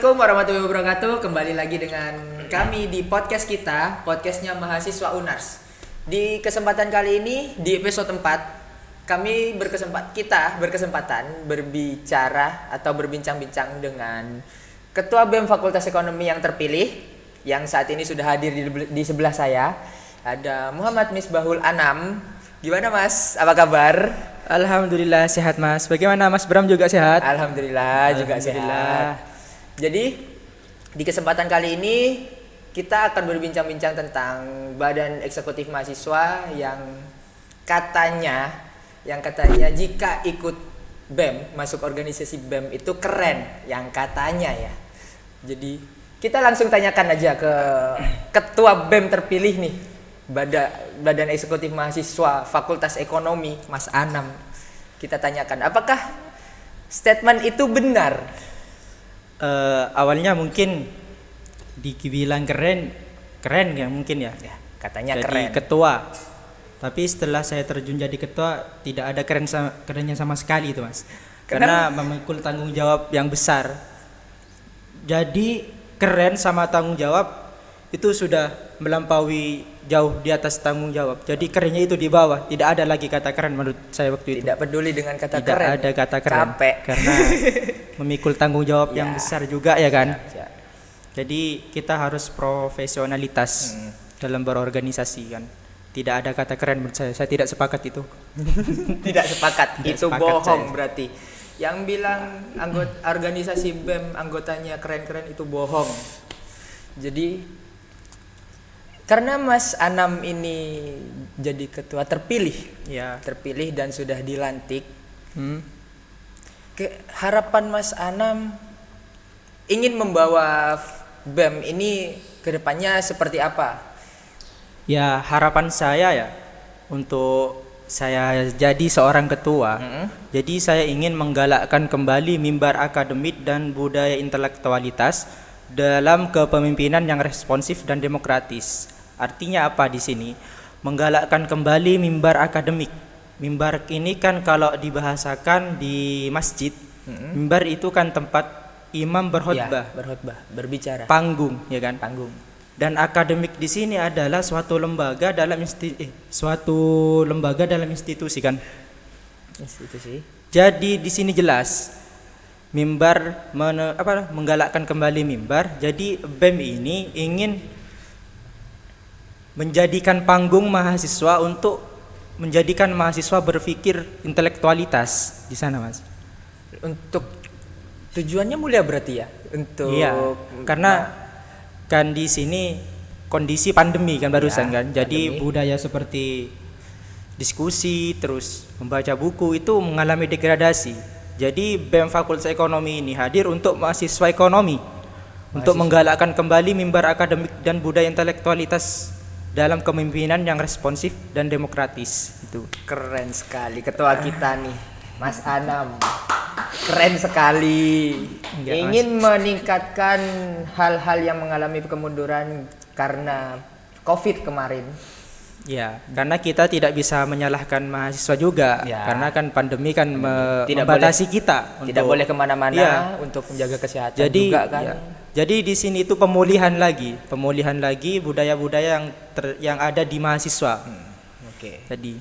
Assalamualaikum warahmatullahi wabarakatuh. Kembali lagi dengan kami di podcast kita, podcastnya mahasiswa UNARS. Di kesempatan kali ini, di episode 4, kita berkesempatan berbicara atau berbincang-bincang dengan Ketua BEM Fakultas Ekonomi yang terpilih, yang saat ini sudah hadir di sebelah saya. Ada Muhammad Misbahul Anam. Gimana Mas? Apa kabar? Alhamdulillah sehat Mas. Bagaimana Mas Bram juga sehat? Alhamdulillah juga sehat. Jadi di kesempatan kali ini kita akan berbincang-bincang tentang Badan Eksekutif Mahasiswa yang katanya jika ikut BEM, masuk organisasi BEM itu keren, yang katanya ya. Jadi kita langsung tanyakan aja ke Ketua BEM terpilih nih, Badan Eksekutif Mahasiswa Fakultas Ekonomi, Mas Anam. Kita tanyakan, apakah statement itu benar? Awalnya mungkin dibilang keren ya mungkin ya. Katanya jadi keren. Ketua. Tapi setelah saya terjun jadi ketua, tidak ada kerennya sama sekali itu Mas. Karena memikul tanggung jawab yang besar. Jadi keren sama tanggung jawab itu sudah melampaui jauh di atas tanggung jawab. Jadi kerennya itu di bawah. Tidak ada lagi kata keren menurut saya waktu itu. Tidak peduli dengan kata Tidak keren. ada kata keren. Capek. Karena memikul tanggung jawab yang besar juga ya kan. Ya. Jadi kita harus profesionalitas dalam berorganisasi kan. Tidak ada kata keren menurut saya. Saya tidak sepakat itu. Tidak sepakat. Tidak Itu sepakat bohong saya. berarti. Yang bilang organisasi BEM anggotanya keren-keren itu bohong. Jadi karena Mas Anam ini jadi ketua terpilih, Ya. terpilih dan sudah dilantik. Harapan Mas Anam ingin membawa BEM ini ke depannya seperti apa? Ya harapan saya ya untuk saya jadi seorang ketua. Jadi saya ingin menggalakkan kembali mimbar akademik dan budaya intelektualitas dalam kepemimpinan yang responsif dan demokratis. Artinya apa di sini? Menggalakkan kembali mimbar akademik. Mimbar ini kan kalau dibahasakan di masjid, mimbar itu kan tempat imam berkhutbah, berbicara. panggung, ya kan? Panggung. Dan akademik di sini adalah suatu lembaga dalam institusi kan. Institusi. Jadi di sini jelas mimbar menggalakkan kembali mimbar. Jadi BEM ini ingin menjadikan panggung mahasiswa untuk menjadikan mahasiswa berpikir intelektualitas di sana, Mas. Untuk tujuannya mulia berarti ya? Untuk Iya, karena kan di sini kondisi pandemi kan barusan kan. Jadi pandemi. budaya seperti diskusi terus membaca buku itu mengalami degradasi. Jadi BEM Fakultas Ekonomi ini hadir untuk mahasiswa ekonomi, untuk menggalakkan kembali mimbar akademik dan budaya intelektualitas dalam kepemimpinan yang responsif dan demokratis. Itu Keren sekali ketua kita nih, Mas Anam. Keren sekali. Enggak, Ingin meningkatkan hal-hal yang mengalami kemunduran karena COVID kemarin. ya, karena kita tidak bisa menyalahkan mahasiswa juga, Ya. karena kan pandemi kan Tidak membatasi kita. Tidak boleh kemana-mana Iya. untuk menjaga kesehatan Jadi juga kan. ya, jadi di sini itu pemulihan lagi budaya-budaya yang ada di mahasiswa. Oke. Tadi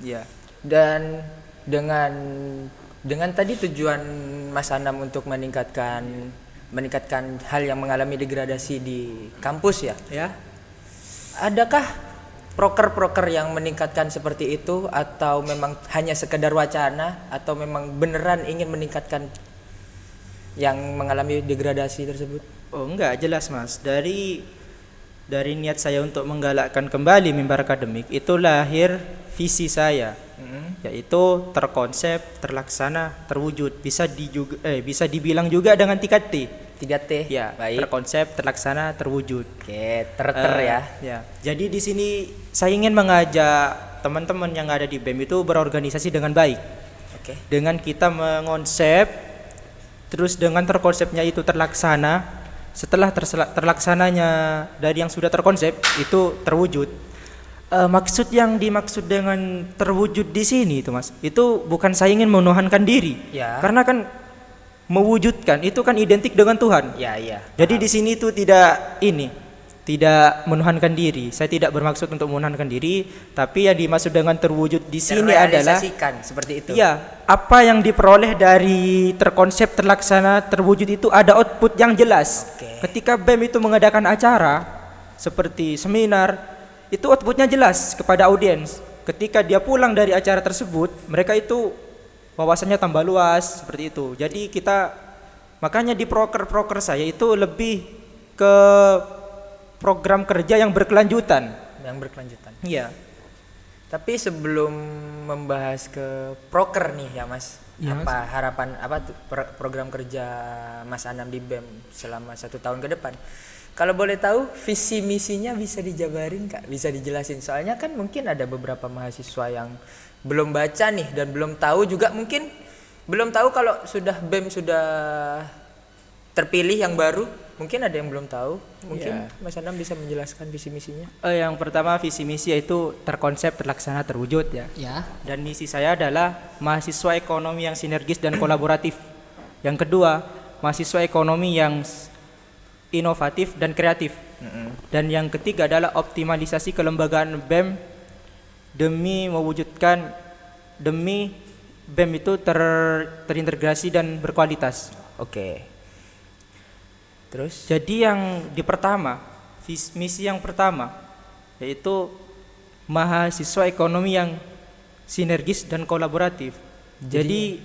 ya. Dan dengan tadi tujuan Mas Anam untuk meningkatkan hal yang mengalami degradasi di kampus ya. Ya. Adakah proker-proker yang meningkatkan seperti itu atau memang hanya sekedar wacana atau memang beneran ingin meningkatkan yang mengalami degradasi tersebut? Oh, enggak, jelas Mas. Dari niat saya untuk menggalakkan kembali mimbar akademik itu lahir visi saya. Yaitu terkonsep, terlaksana, terwujud. Bisa dibilang juga dengan 3T. 3T. Ya, Baik. terkonsep, terlaksana, terwujud. Oke, ya. Ya. Jadi di sini saya ingin mengajak teman-teman yang ada di BEM itu berorganisasi dengan baik. Oke. Dengan kita mengonsep, terus dengan terkonsepnya itu terlaksana. Setelah terlaksananya dari yang sudah terkonsep itu terwujud. Maksud yang dimaksud dengan terwujud di sini itu Mas, itu bukan saya ingin menuhankan diri. Ya. Karena kan mewujudkan itu kan identik dengan Tuhan. Ya, iya. Jadi di sini itu tidak menuhankan diri. Saya tidak bermaksud untuk menuhankan diri, tapi yang dimaksud dengan terwujud di sini adalah terrealisasikan seperti itu. ya, apa yang diperoleh dari terkonsep, terlaksana, terwujud itu ada output yang jelas. Oke. Ketika BEM itu mengadakan acara seperti seminar, itu outputnya jelas kepada audiens. Ketika dia pulang dari acara tersebut, mereka itu wawasannya tambah luas seperti itu. Jadi makanya di proker saya itu lebih ke program kerja yang berkelanjutan. Yang berkelanjutan. Iya. Tapi sebelum membahas ke proker nih ya Mas, Iya, apa harapan program kerja Mas Anam di BEM selama 1 tahun ke depan? Kalau boleh tahu visi misinya bisa dijabarin Kak, bisa dijelasin. Soalnya kan mungkin ada beberapa mahasiswa yang belum baca nih dan belum tahu juga, mungkin belum tahu kalau sudah BEM sudah terpilih yang baru, mungkin ada yang belum tahu. Mungkin Mas Anam bisa menjelaskan visi misinya. Yang pertama visi misi yaitu terkonsep, terlaksana, terwujud ya. Ya. Dan misi saya adalah mahasiswa ekonomi yang sinergis dan kolaboratif. Yang kedua, mahasiswa ekonomi yang inovatif dan kreatif. Dan yang ketiga adalah optimalisasi kelembagaan BEM demi BEM itu terintegrasi dan berkualitas. Oke. Terus? Jadi yang misi yang pertama yaitu mahasiswa ekonomi yang sinergis dan kolaboratif. Jadi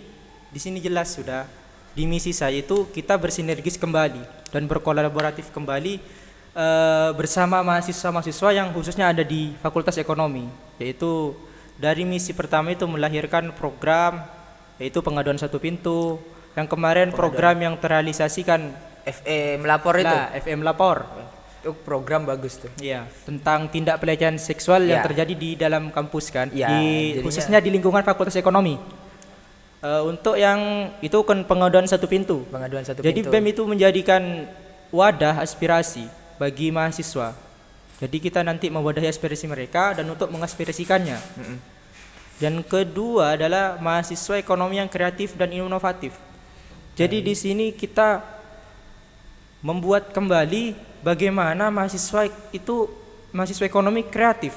di sini jelas sudah di misi saya itu kita bersinergis kembali dan berkolaboratif kembali bersama mahasiswa-mahasiswa yang khususnya ada di Fakultas Ekonomi. Yaitu dari misi pertama itu melahirkan program yaitu pengaduan satu pintu. Yang kemarin program yang terrealisasikan FM Lapor itu. FM Lapor. Itu program bagus tuh. Iya, tentang tindak pelecehan seksual yang Ya. terjadi di dalam kampus kan, Ya, jadinya- khususnya di lingkungan Fakultas Ekonomi. Untuk yang itu kan pengaduan satu pintu. Pengaduan satu Jadi pintu. BEM itu menjadikan wadah aspirasi bagi mahasiswa. Jadi kita nanti mewadahi aspirasi mereka dan untuk mengaspirasikannya. Dan kedua adalah mahasiswa ekonomi yang kreatif dan inovatif. Jadi di sini kita membuat kembali bagaimana mahasiswa ekonomi kreatif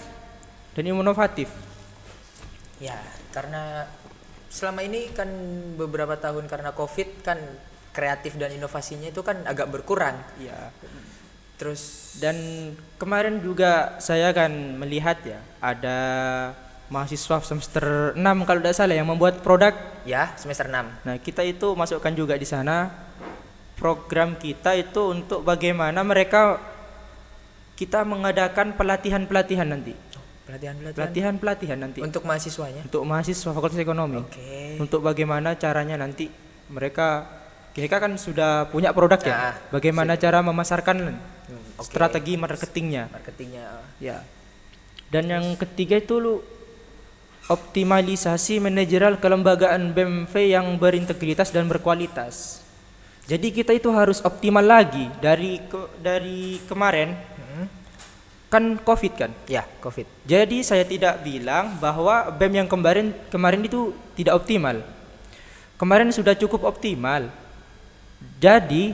dan inovatif. Ya, karena selama ini kan beberapa tahun karena Covid kan kreatif dan inovasinya itu kan agak berkurang. Ya. Terus Dan kemarin juga saya kan melihat ya ada mahasiswa semester 6 kalau tidak salah yang membuat produk. ya semester 6. Nah, kita itu masukkan juga di sana program kita itu untuk bagaimana kita mengadakan pelatihan-pelatihan nanti. Pelatihan-pelatihan nanti Untuk mahasiswanya. untuk mahasiswa Fakultas Ekonomi. Oke. Untuk bagaimana caranya nanti mereka kan sudah punya produk ya. Ya, Bagaimana cara memasarkan oke. strategi marketingnya. Marketingnya. Ya. Dan yang ketiga itu optimalisasi manajerial kelembagaan BEMV yang berintegritas dan berkualitas. Jadi kita itu harus optimal lagi dari kemarin. Kan Covid kan. Ya, Covid. Jadi saya tidak bilang bahwa BEM yang kemarin itu tidak optimal. Kemarin sudah cukup optimal. Jadi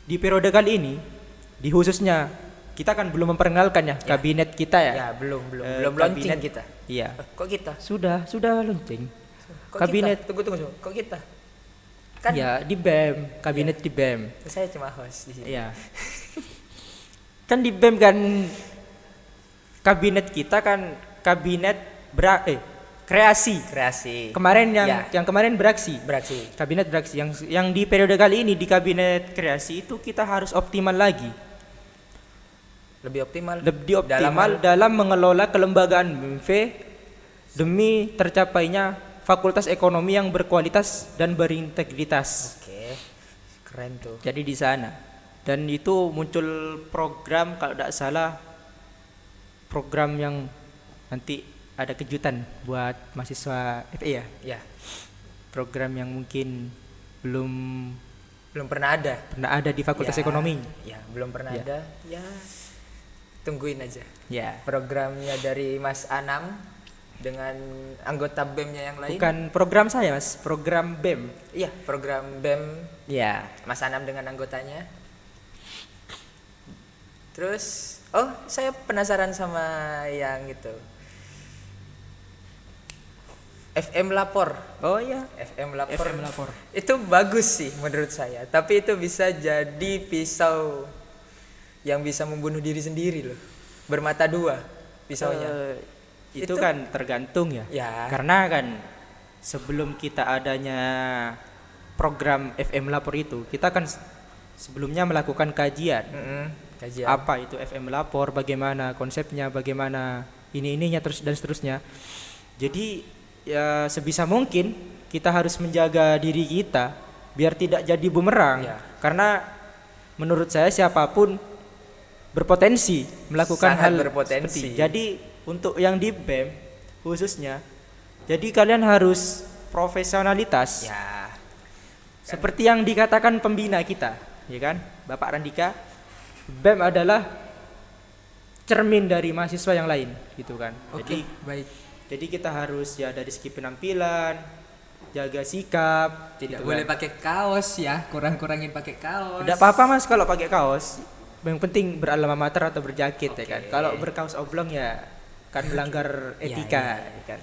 di periode kali ini, di khususnya kita kan belum memperkenalkan ya kabinet kita ya. Ya, belum Kabinet launching kita. Iya. Kok kita? Sudah launching. Kok Kabinet. kita? Tunggu. Kok kita? Kan Ya, di BEM, kabinet di BEM. saya cuma host di sini. Iya. Kan di BEM kan kabinet kita kan kabinet kreasi. Kemarin yang kemarin beraksi. Kabinet beraksi yang di periode kali ini di kabinet kreasi itu kita harus optimal lagi. Lebih optimal Dalam mengelola kelembagaan BEMV demi tercapainya Fakultas Ekonomi yang berkualitas dan berintegritas. Oke. Keren tuh. Jadi di sana. Dan itu muncul program kalau tidak salah program yang nanti ada kejutan buat mahasiswa FE ya. Ya, Program yang mungkin belum pernah ada di Fakultas Ya, Ekonomi. Ya, belum pernah Ya. ada. Ya, tungguin aja. Ya. Programnya dari Mas Anam dengan anggota BEM-nya yang lain? Bukan program saya Mas, program BEM. Iya, program BEM Ya. Mas Anam dengan anggotanya. Terus, saya penasaran sama yang itu. FM Lapor. Oh iya. FM Lapor. FM Lapor. Itu bagus sih menurut saya, tapi itu bisa jadi pisau yang bisa membunuh diri sendiri loh. Bermata dua pisaunya. Itu Itu- kan tergantung ya. Ya. Karena kan sebelum kita adanya program FM Lapor itu, kita kan sebelumnya melakukan kajian. Kajian. Apa itu FM Lapor, bagaimana konsepnya, bagaimana ininya terus dan seterusnya. Jadi ya sebisa mungkin kita harus menjaga diri kita biar tidak jadi bumerang. Ya. Karena menurut saya siapapun berpotensi melakukan Sangat hal berpotensi. seperti. Jadi untuk yang di BEM khususnya, jadi kalian harus profesionalitas. Ya. Seperti yang dikatakan pembina kita, ya kan, Bapak Randika, BEM adalah cermin dari mahasiswa yang lain, gitu kan. Oke, baik. Jadi kita harus ya dari segi penampilan, jaga sikap, Tidak gitu boleh kan. pakai kaos ya, kurang-kurangin pakai kaos. Tidak apa-apa Mas kalau pakai kaos. Yang penting beralma mater atau berjakit ya Oke. kan. Kalau berkaos oblong ya kan melanggar Ya, etika, ya. ya kan.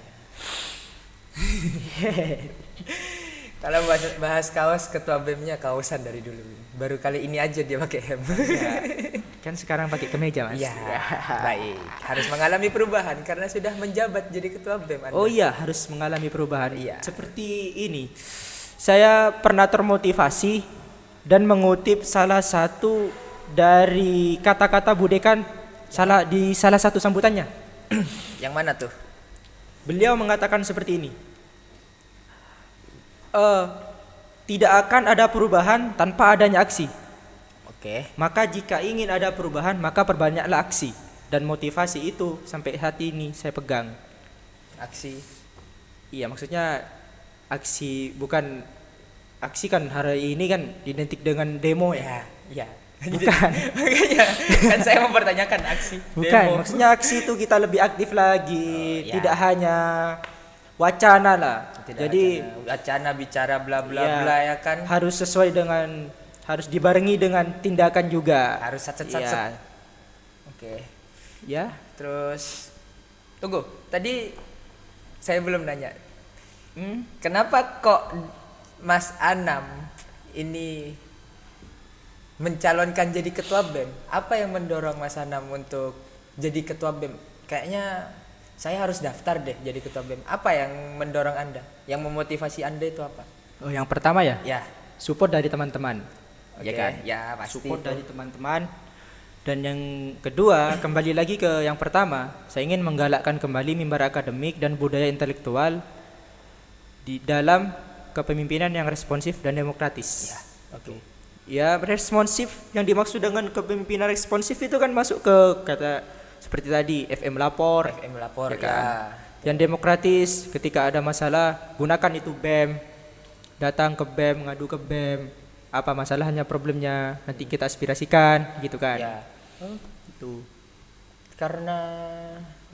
Kalau bahas kaos, ketua BEM-nya kaosan dari dulu. Baru kali ini aja dia pakai hem. Ya, kan sekarang pakai kemeja Mas. Iya, baik. Harus mengalami perubahan karena sudah menjabat jadi ketua BEM Anda. Oh iya, harus mengalami perubahan. Iya. Seperti ini. Saya pernah termotivasi dan mengutip salah satu dari kata-kata Budekan di salah satu sambutannya. Yang mana tuh? Beliau mengatakan seperti ini. Tidak akan ada perubahan tanpa adanya aksi. Oke. Maka jika ingin ada perubahan, maka perbanyaklah aksi. Dan motivasi itu sampai saat ini saya pegang. Aksi. Iya, maksudnya aksi, bukan aksi kan hari ini kan identik dengan demo ya. Ya, ya. Bukan. Makanya kan saya mempertanyakan aksi. Bukan, demo. maksudnya aksi itu kita lebih aktif lagi, ya. tidak hanya wacana lah. Tidak Jadi wacana bicara bla bla ya, bla ya kan. harus sesuai dengan, harus dibarengi dengan tindakan juga. Harus satset. Ya. Oke. Ya. Terus tunggu, tadi saya belum nanya. Kenapa kok Mas Anam ini mencalonkan jadi ketua BEM? Apa yang mendorong Mas Anam untuk jadi ketua BEM? Kayaknya saya harus daftar deh jadi ketua BEM. Apa yang mendorong Anda? Yang memotivasi Anda itu apa? Oh, yang pertama ya, Ya, support dari teman-teman. oke. Ya kan? Ya, pasti. Support itu. dari teman-teman. Dan yang kedua, kembali lagi ke yang pertama, saya ingin menggalakkan kembali mimbar akademik dan budaya intelektual di dalam kepemimpinan yang responsif dan demokratis. Ya, oke. Ya, responsif, yang dimaksud dengan kepemimpinan responsif itu kan masuk ke kata seperti tadi FM Lapor, FM lapor ya kan? ya. Yang demokratis, ketika ada masalah gunakan itu BEM, datang ke BEM, ngadu ke BEM, apa masalahnya, problemnya, nanti kita aspirasikan, gitu kan. Ya. Itu. Karena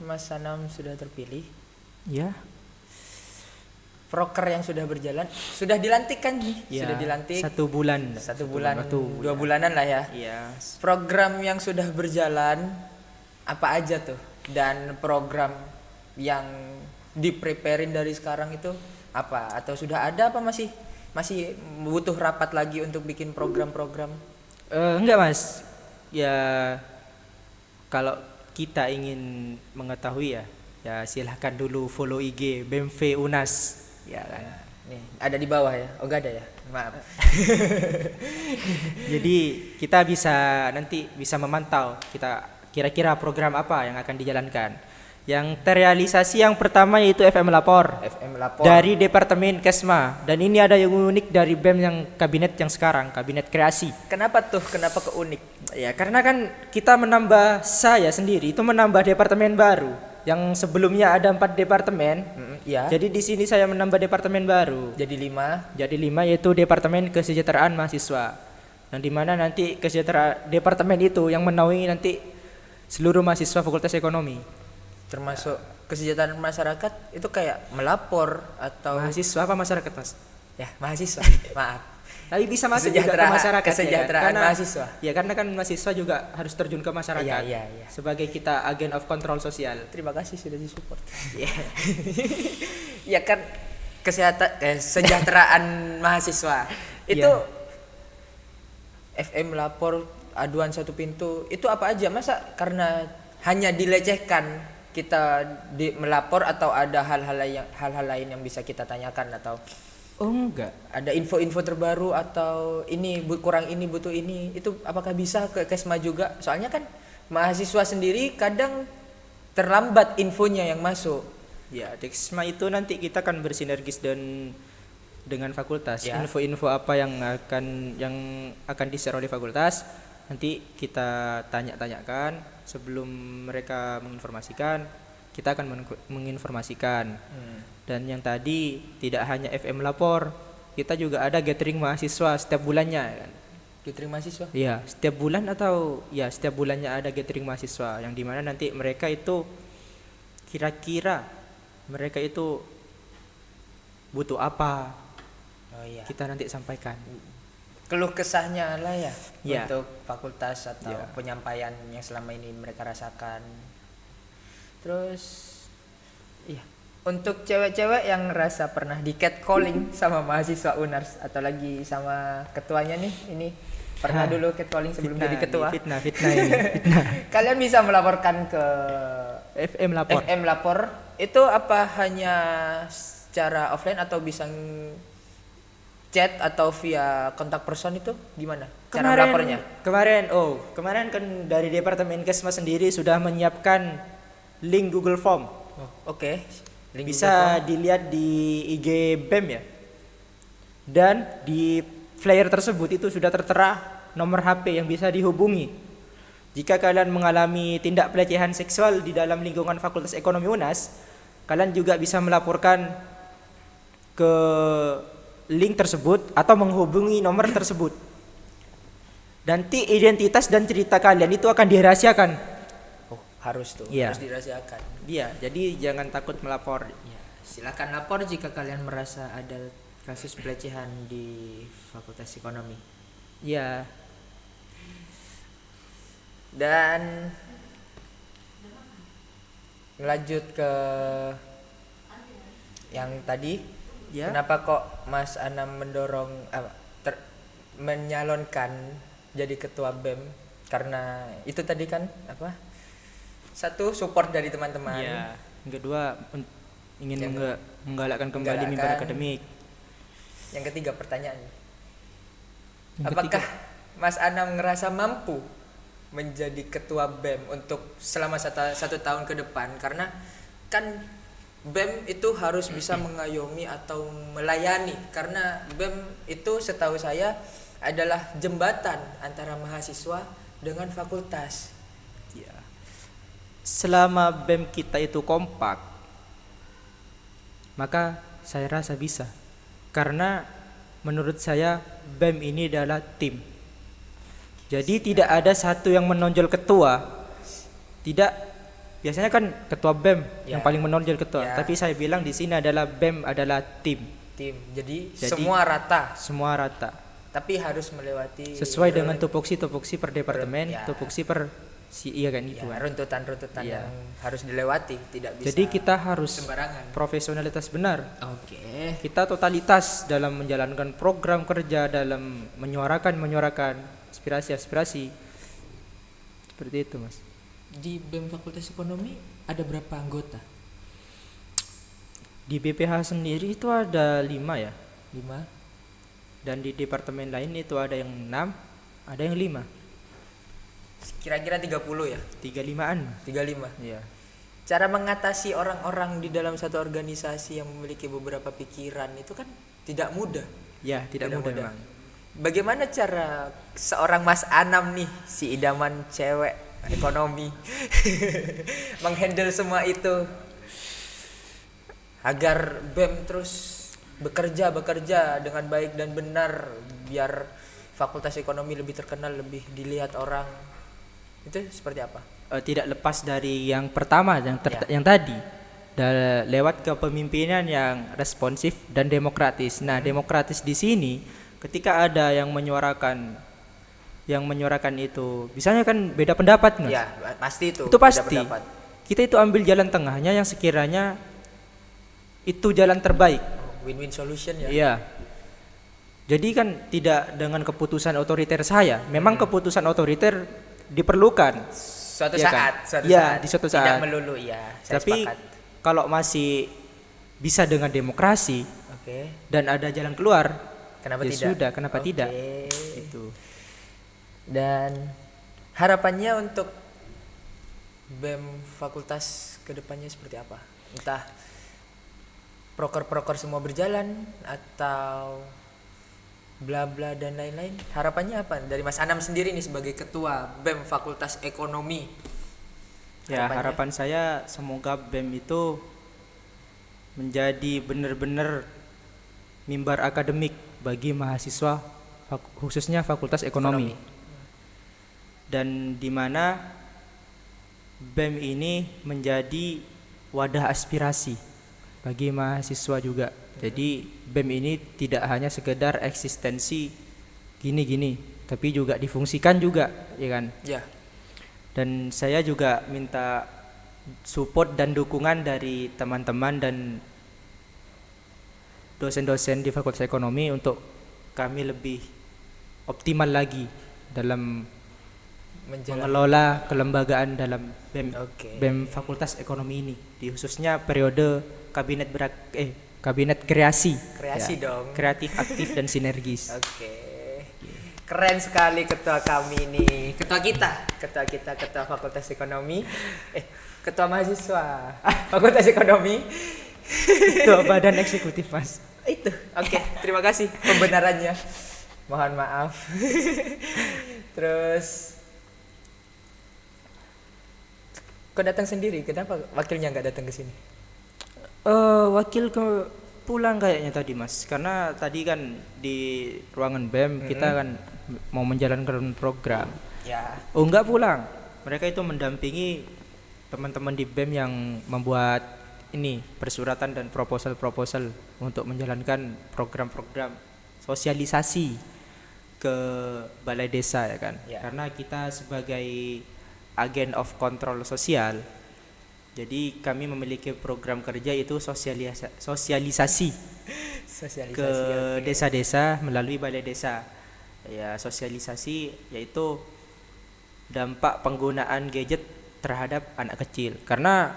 Mas Anam sudah terpilih, Ya. proker yang sudah berjalan sudah dilantik kan nih? Ya, Sudah dilantik 1 bulan. 1 bulan, Waktu 2 bulanan lah ya. Iya. Program yang sudah berjalan apa aja tuh? Dan program yang di-preparein dari sekarang itu apa? Atau sudah ada apa masih butuh rapat lagi untuk bikin program-program? Enggak Mas. Ya, kalau kita ingin mengetahui ya silahkan dulu follow IG BMV Unas. Ya kan. Nih, ada di bawah ya. Oh, enggak ada ya. Maaf. Jadi kita nanti bisa memantau kita kira-kira program apa yang akan dijalankan. Yang terrealisasi yang pertama yaitu FM Lapor FM lapor. dari Departemen Kesma, dan ini ada yang unik dari BEM yang kabinet yang sekarang, kabinet kreasi. Kenapa tuh? Kenapa keunik? Ya karena kan kita saya sendiri itu menambah departemen baru yang sebelumnya ada 4 departemen. Ya. Jadi di sini saya menambah departemen baru. Jadi 5. Jadi 5 yaitu Departemen Kesejahteraan Mahasiswa. Yang dimana nanti kesejahteraan departemen itu yang menaungi nanti seluruh mahasiswa Fakultas Ekonomi. Termasuk kesejahteraan masyarakat itu kayak melapor atau Mahasiswa apa masyarakat, Mas? ya mahasiswa. Maaf. Tapi bisa masuk juga ke masyarakat Kesejahteraan ya, mahasiswa. Ya karena kan mahasiswa juga harus terjun ke masyarakat. Iya. Sebagai kita agen of control sosial. Terima kasih sudah disupport. Ya kan kesejahteraan mahasiswa itu FM lapor aduan satu pintu itu apa aja, masa karena hanya dilecehkan kita melapor atau ada hal-hal lain yang bisa kita tanyakan atau Oh enggak. ada info-info terbaru atau ini kurang ini butuh ini, itu apakah bisa ke Kesma juga? Soalnya kan mahasiswa sendiri kadang terlambat infonya yang masuk. Ya, di Kesma itu nanti kita akan bersinergis dengan fakultas. Ya. Info-info apa yang akan di-share oleh fakultas nanti kita tanya-tanyakan sebelum mereka menginformasikan, kita akan menginformasikan. Dan yang tadi tidak hanya FM lapor, kita juga ada gathering mahasiswa setiap bulannya kan. Gathering mahasiswa? Iya, setiap bulannya ada gathering mahasiswa yang dimana nanti mereka itu kira-kira mereka itu butuh apa, Oh iya. kita nanti sampaikan. Keluh kesahnya lah ya, Ya. untuk fakultas atau Ya. penyampaian yang selama ini mereka rasakan. Terus iya, untuk cewek-cewek yang ngerasa pernah di catcalling sama mahasiswa UNARS atau lagi sama ketuanya nih, ini pernah dulu catcalling sebelum jadi ketua. Fitnah ini. Kalian bisa melaporkan ke FM lapor. FM lapor. Itu apa hanya secara offline atau bisa chat atau via kontak person, itu gimana cara melapornya? Kemarin kan dari Departemen Kesma sendiri sudah menyiapkan link Google Form. Oh, oke. Link Bisa dilihat di IG BEM ya. Dan di flyer tersebut itu sudah tertera nomor HP yang bisa dihubungi. Jika kalian mengalami tindak pelecehan seksual di dalam lingkungan Fakultas Ekonomi UNAS, kalian juga bisa melaporkan ke link tersebut atau menghubungi nomor tersebut. Nanti identitas dan cerita kalian itu akan dirahasiakan. Oh, harus tuh, Iya. harus dirahasiakan. Iya, jadi jangan takut melapor. Ya, silakan lapor jika kalian merasa ada kasus pelecehan di Fakultas Ekonomi. Iya. Dan lanjut ke yang tadi, Ya. kenapa kok Mas Anam mendorong menyalonkan jadi ketua BEM? Karena itu tadi kan apa? Satu, support dari teman-teman. Iya. Yang kedua ingin Yang menggalakkan kembali mimbar menggalakkan. akademik. Yang ketiga, pertanyaan. Yang Apakah ketiga. Mas Anam ngerasa mampu menjadi ketua BEM untuk selama satu tahun ke depan? Karena kan BEM itu harus bisa mengayomi atau melayani, karena BEM itu setahu saya adalah jembatan antara mahasiswa dengan fakultas. Ya. Selama BEM kita itu kompak, maka saya rasa bisa. Karena menurut saya BEM ini adalah tim. Jadi tidak ada satu yang menonjol ketua. Tidak, biasanya kan ketua BEM yang paling menonjol ketua. Ya. Tapi saya bilang di sini adalah BEM adalah tim. Jadi Jadi, semua rata, Semua rata. tapi harus melewati Sesuai dengan tupoksi per departemen, Ya. tupoksi per iya kan itu. ya, runtutan-runtutan Iya. yang harus dilewati, tidak bisa Jadi kita harus sembarangan. profesionalitas benar. Oke. Kita totalitas dalam menjalankan program kerja, dalam menyuarakan aspirasi. Seperti itu, Mas. Di BEM Fakultas Ekonomi ada berapa anggota? Di BPH sendiri itu ada 5 ya. 5. Dan di departemen lain itu ada yang 6, ada yang 5. Kira-kira 30 ya? 35-an. 35. Iya. Cara mengatasi orang-orang di dalam satu organisasi yang memiliki beberapa pikiran itu kan tidak mudah. Ya, tidak mudah memang. Bagaimana cara seorang Mas Anam nih, si idaman cewek ekonomi, menghandle semua itu agar BEM terus bekerja dengan baik dan benar, biar Fakultas Ekonomi lebih terkenal, lebih dilihat orang. Itu seperti apa? Tidak lepas dari yang pertama yang Ya. yang tadi, lewat kepemimpinan yang responsif dan demokratis. Nah, demokratis di sini ketika ada yang menyuarakan itu, misalnya kan beda pendapat, Mas. Ya, pasti itu. Itu beda pasti. pendapat. Kita itu ambil jalan tengahnya yang sekiranya itu jalan terbaik. Win-win solution ya. Iya. Jadi kan tidak dengan keputusan otoriter saya. Memang keputusan otoriter diperlukan. Suatu Iya saat, kan? suatu Iya, saat. di suatu Tidak saat. melulu ya. Saya Tapi sepakat. kalau masih bisa dengan demokrasi Oke. dan ada jalan keluar, Kenapa ya tidak? sudah, kenapa Oke. tidak? Itu. Dan harapannya untuk BEM fakultas kedepannya seperti apa? Entah proker-proker semua berjalan atau bla bla dan lain-lain. Harapannya apa dari Mas Anam sendiri nih sebagai ketua BEM Fakultas Ekonomi? Ya, Harapannya? harapan saya semoga BEM itu menjadi benar-benar mimbar akademik bagi mahasiswa khususnya Fakultas Ekonomi. Dan di mana BEM ini menjadi wadah aspirasi bagi mahasiswa juga. Jadi BEM ini tidak hanya sekedar eksistensi gini-gini, tapi juga difungsikan juga, ya kan? Ya. Dan saya juga minta support dan dukungan dari teman-teman dan dosen-dosen di Fakultas Ekonomi untuk kami lebih optimal lagi dalam mengelola kelembagaan dalam BEM, Oke. BEM Fakultas Ekonomi ini, di khususnya periode kabinet kreasi. Kreasi dong. Kreatif, aktif dan sinergis. Oke. Keren sekali ketua kami ini. Ketua kita Fakultas Ekonomi. Ketua mahasiswa Fakultas Ekonomi. Ketua badan eksekutif, Mas. Itu. Oke, terima kasih pembenarannya. Mohon maaf. Terus kau datang sendiri, kenapa wakilnya nggak datang ke sini? Wakil ke pulang kayaknya tadi, Mas, karena tadi kan di ruangan BEM kita kan mau menjalankan program. Ya. Oh, enggak pulang. Mereka itu mendampingi teman-teman di BEM yang membuat ini persuratan dan proposal untuk menjalankan program-program sosialisasi ke balai desa, ya kan. Ya. Karena kita sebagai agen of control sosial, jadi kami memiliki program kerja itu sosialisasi ke oke. desa-desa melalui balai desa. Ya, sosialisasi yaitu dampak penggunaan gadget terhadap anak kecil. Karena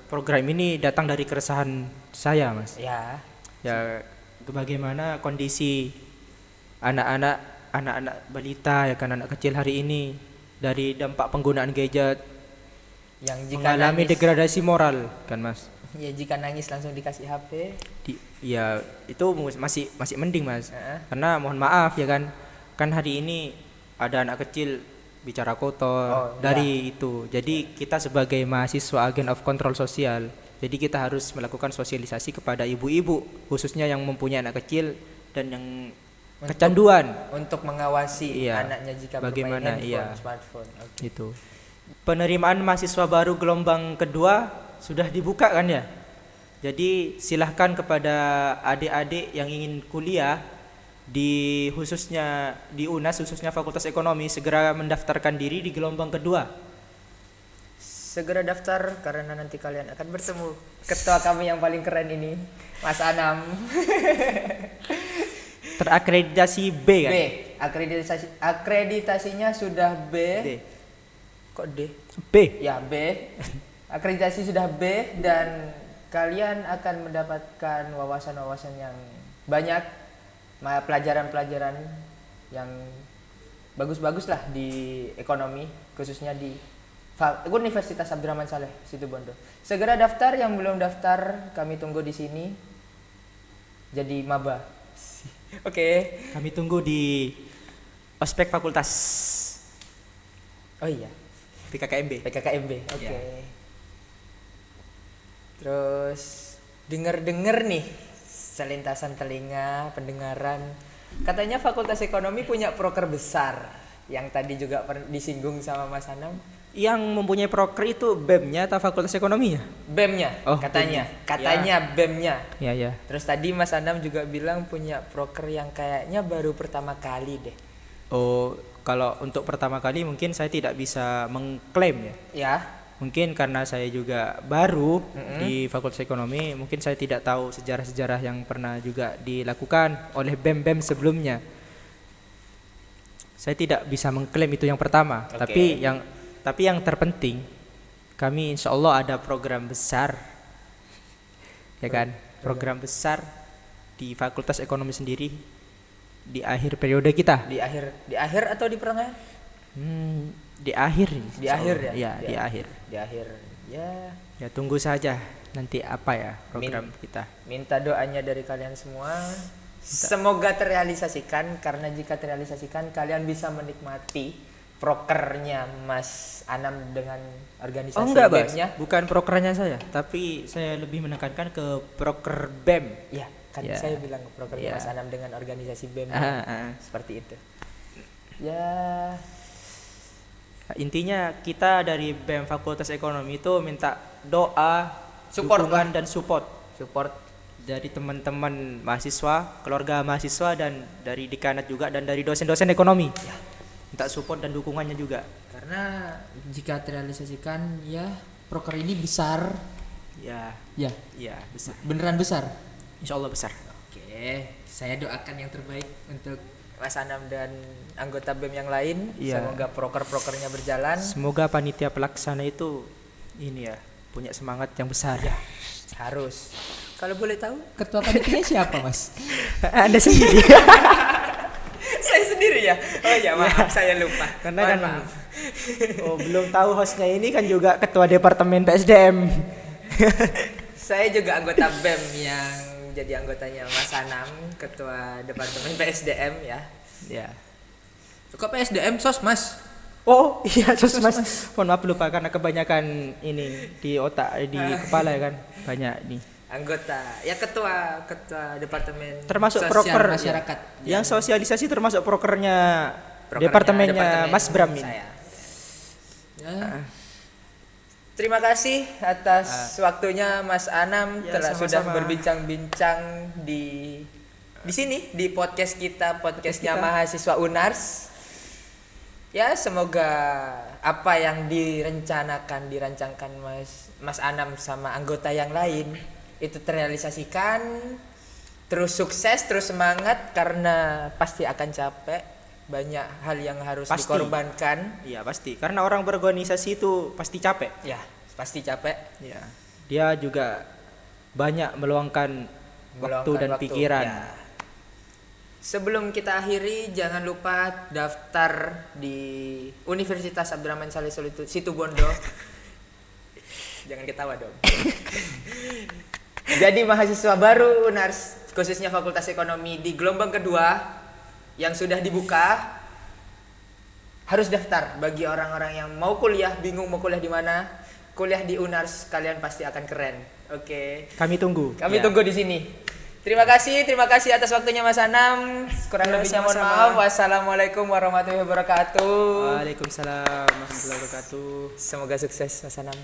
program ini datang dari keresahan saya, Mas. Ya. Ya, bagaimana kondisi anak-anak balita, ya kan, anak kecil hari ini dari dampak penggunaan gadget Yang jika mengalami nangis, degradasi moral, kan, Mas. ya jika nangis langsung dikasih HP. Ya itu masih mending, Mas. Karena mohon maaf ya kan hari ini ada anak kecil bicara kotor dari itu. Jadi kita sebagai mahasiswa agen of control sosial, jadi kita harus melakukan sosialisasi kepada ibu-ibu khususnya yang mempunyai anak kecil dan yang kecanduan Untuk mengawasi anaknya jika bagaimana bermain handphone, smartphone. Oke. itu. Penerimaan mahasiswa baru gelombang kedua sudah dibuka kan ya. Jadi silahkan kepada adik-adik yang ingin kuliah di khususnya di UNAS, khususnya Fakultas Ekonomi, segera mendaftarkan diri di gelombang kedua. Segera daftar karena nanti kalian akan bertemu ketua kami yang paling keren ini, Mas Anam. Terakreditasi B kan? B. Akreditasinya sudah B. D. Kok D? B. Ya, B. Akreditasi sudah B dan kalian akan mendapatkan wawasan-wawasan yang banyak, pelajaran-pelajaran yang bagus-bagus lah di ekonomi, khususnya di Universitas Abdurrahman Saleh Situbondo. Segera daftar, yang belum daftar kami tunggu di sini jadi maba. Oke. Kami tunggu di ospek fakultas. Oh iya, PKKMB. PKKMB. Oke. Ya. Terus dengar-dengar nih selintasan telinga pendengaran, katanya Fakultas Ekonomi punya proker besar yang tadi juga disinggung sama Mas Anam, Yang mempunyai proker itu BEM-nya atau Fakultas Ekonomi ya? BEM-nya, Oh, katanya BEM-nya. Ya ya. Terus tadi Mas Anam juga bilang punya proker yang kayaknya baru pertama kali deh. Oh, kalau untuk pertama kali mungkin saya tidak bisa mengklaim ya. Ya. Mungkin karena saya juga baru di Fakultas Ekonomi, mungkin saya tidak tahu sejarah-sejarah yang pernah juga dilakukan oleh BEM-BEM sebelumnya. Saya tidak bisa mengklaim itu yang pertama, Oke. tapi yang terpenting kami insya Allah ada program besar, ya kan? Program besar di Fakultas Ekonomi sendiri di akhir periode kita. Di akhir atau di pertengahan? Di akhir nih, Di insya akhir Allah. ya? Ya, di akhir. Di akhir. Ya, Ya tunggu saja nanti apa ya program kita. minta doanya dari kalian semua. Semoga terrealisasikan, karena jika terrealisasikan kalian bisa menikmati prokernya Mas Anam dengan organisasi Oh enggak, Bas. BEM-nya. Bukan prokernya saya, tapi saya lebih menekankan ke proker BEM. Ya, kan Ya. saya bilang prokernya Ya. Mas Anam dengan organisasi BEM. Seperti itu. Ya, Intinya kita dari BEM Fakultas Ekonomi itu minta doa, Support dukungan dan support support. dari teman-teman mahasiswa, keluarga mahasiswa dan dari dekanat juga dan dari dosen-dosen ekonomi. Ya. Minta support dan dukungannya juga. Karena jika terrealisasikan ya proker ini besar. Ya, Ya, ya besar. beneran besar. Insya Allah besar. Oke, saya doakan yang terbaik untuk Mas Anam dan anggota BEM yang lain. Iya. Semoga proker-prokernya berjalan. Semoga panitia pelaksana itu ini ya punya semangat yang besar. Ya. Harus. Kalau boleh tahu, Ketua panitia siapa, Mas? Anda sendiri. saya sendiri ya. Oh ya, maaf saya lupa. Karena Mohon kan maaf. belum tahu hostnya ini kan juga ketua departemen PSDM. Saya juga anggota BEM yang jadi anggotanya Mas Anam, ketua departemen PSDM ya. Ya. Kok PSDM sos, Mas? Oh iya mas. Mohon maaf lupa karena kebanyakan ini di otak di kepala ya kan banyak nih. Anggota ya ketua departemen Termasuk sosial proker masyarakat. Yang sosialisasi termasuk prokernya Prokernya departemennya Mas Bram ini. saya. Ya. Terima kasih atas waktunya Mas Anam Ya, telah sama-sama. sudah berbincang-bincang di sini di podcastnya Podcast kita. mahasiswa Unars. Ya, semoga apa yang dirancangkan Mas Anam sama anggota yang lain itu terrealisasikan, terus sukses, terus semangat karena pasti akan capek, banyak hal yang harus Pasti. dikorbankan. Iya pasti karena orang berorganisasi itu pasti capek. Ya, pasti capek. Ya. Dia juga banyak meluangkan waktu dan pikiran. Ya. Sebelum kita akhiri, jangan lupa daftar di Universitas Abdurrahman Saleh Situbondo. Jangan ketawa dong. Jadi mahasiswa baru Unars, khususnya Fakultas Ekonomi di gelombang kedua yang sudah dibuka, harus daftar. Bagi orang-orang yang mau kuliah, bingung mau kuliah di mana, kuliah di Unars, kalian pasti akan keren. Oke. Kami tunggu. Kami Ya. tunggu di sini. Terima kasih atas waktunya Mas Anam. Kurang Ya, lebihnya mohon sama-sama. maaf. Wassalamualaikum warahmatullahi wabarakatuh. Waalaikumsalam warahmatullahi wabarakatuh. Semoga sukses Mas Anam.